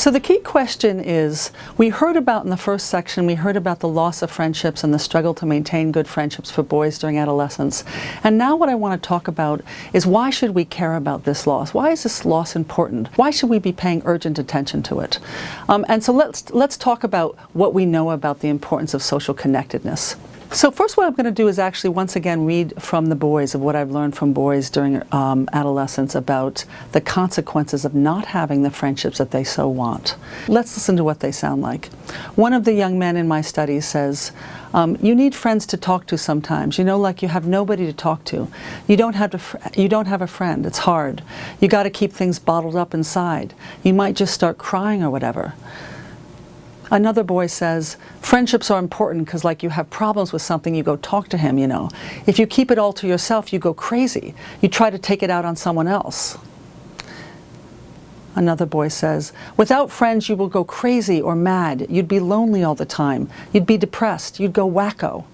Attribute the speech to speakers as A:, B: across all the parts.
A: So the key question is, we heard about in the first section, we heard about the loss of friendships and the struggle to maintain good friendships for boys during adolescence. And now what I want to talk about is, why should we care about this loss? Why is this loss important? Why should we be paying urgent attention to it? And so let's talk about what we know about the importance of social connectedness. So first, what I'm going to do is actually once again read from the boys, of what I've learned from boys during adolescence about the consequences of not having the friendships that they so want. Let's listen to what they sound like. One of the young men in my studies says, you need friends to talk to sometimes. You know, like you have nobody to talk to. You don't have a friend. It's hard. You got to keep things bottled up inside. You might just start crying or whatever. Another boy says, friendships are important because, like, you have problems with something, you go talk to him, you know. If you keep it all to yourself, you go crazy. You try to take it out on someone else. Another boy says, without friends, you will go crazy or mad. You'd be lonely all the time. You'd be depressed. You'd go wacko.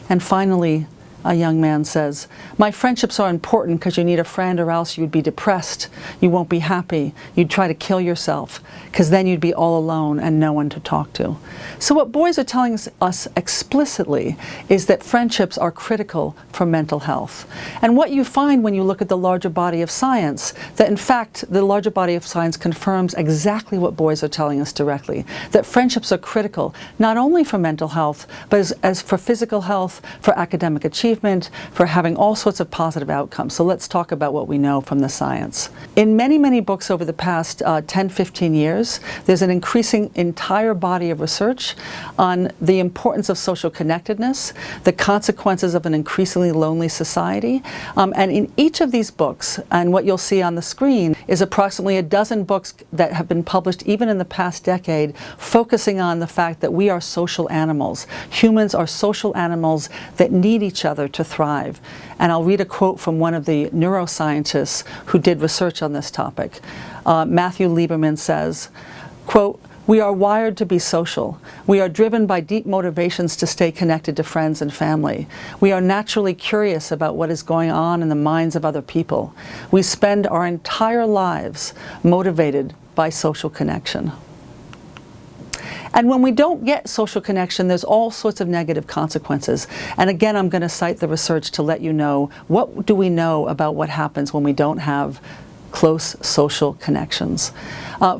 A: And finally, a young man says, my friendships are important because you need a friend, or else you'd be depressed, you won't be happy, you'd try to kill yourself, because then you'd be all alone and no one to talk to. So what boys are telling us explicitly is that friendships are critical for mental health. And what you find when you look at the larger body of science, that in fact the larger body of science confirms exactly what boys are telling us directly, that friendships are critical not only for mental health, but as for physical health, for academic achievement, for having all sorts of positive outcomes. So let's talk about what we know from the science. In many, many books over the past 10, 15 years, there's an increasing entire body of research on the importance of social connectedness, the consequences of an increasingly lonely society. And in each of these books, and what you'll see on the screen, is approximately a dozen books that have been published even in the past decade, focusing on the fact that we are social animals. Humans are social animals that need each other to thrive. And I'll read a quote from one of the neuroscientists who did research on this topic. Matthew Lieberman says, quote, we are wired to be social. We are driven by deep motivations to stay connected to friends and family. We are naturally curious about what is going on in the minds of other people. We spend our entire lives motivated by social connection. And when we don't get social connection, there's all sorts of negative consequences. And again, I'm going to cite the research to let you know, what do we know about what happens when we don't have close social connections.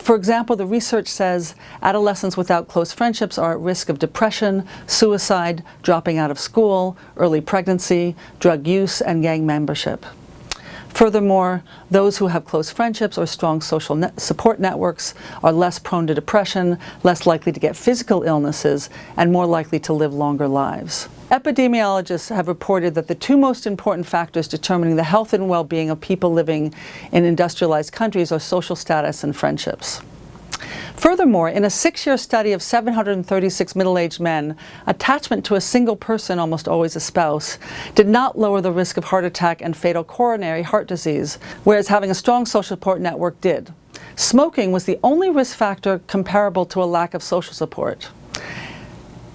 A: For example, the research says adolescents without close friendships are at risk of depression, suicide, dropping out of school, early pregnancy, drug use, and gang membership. Furthermore, those who have close friendships or strong social support networks are less prone to depression, less likely to get physical illnesses, and more likely to live longer lives. Epidemiologists have reported that the two most important factors determining the health and well-being of people living in industrialized countries are social status and friendships. Furthermore, in a 6-year study of 736 middle-aged men, attachment to a single person, almost always a spouse, did not lower the risk of heart attack and fatal coronary heart disease, whereas having a strong social support network did. Smoking was the only risk factor comparable to a lack of social support.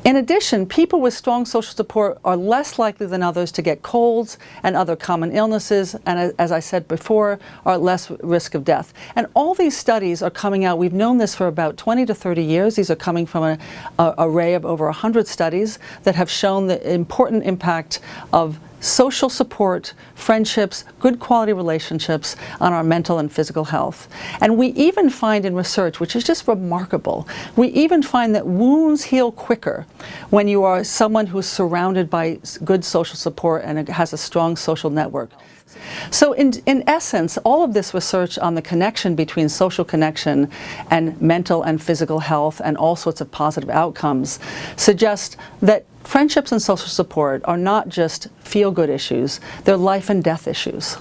A: In addition, people with strong social support are less likely than others to get colds and other common illnesses, and as I said before, are at less risk of death. And all these studies are coming out. We've known this for about 20 to 30 years. These are coming from an array of over 100 studies that have shown the important impact of social support, friendships, good quality relationships on our mental and physical health. And we even find in research, which is just remarkable, we even find that wounds heal quicker when you are someone who is surrounded by good social support and has a strong social network. So in essence, all of this research on the connection between social connection and mental and physical health and all sorts of positive outcomes suggests that friendships and social support are not just feel-good issues, they're life and death issues.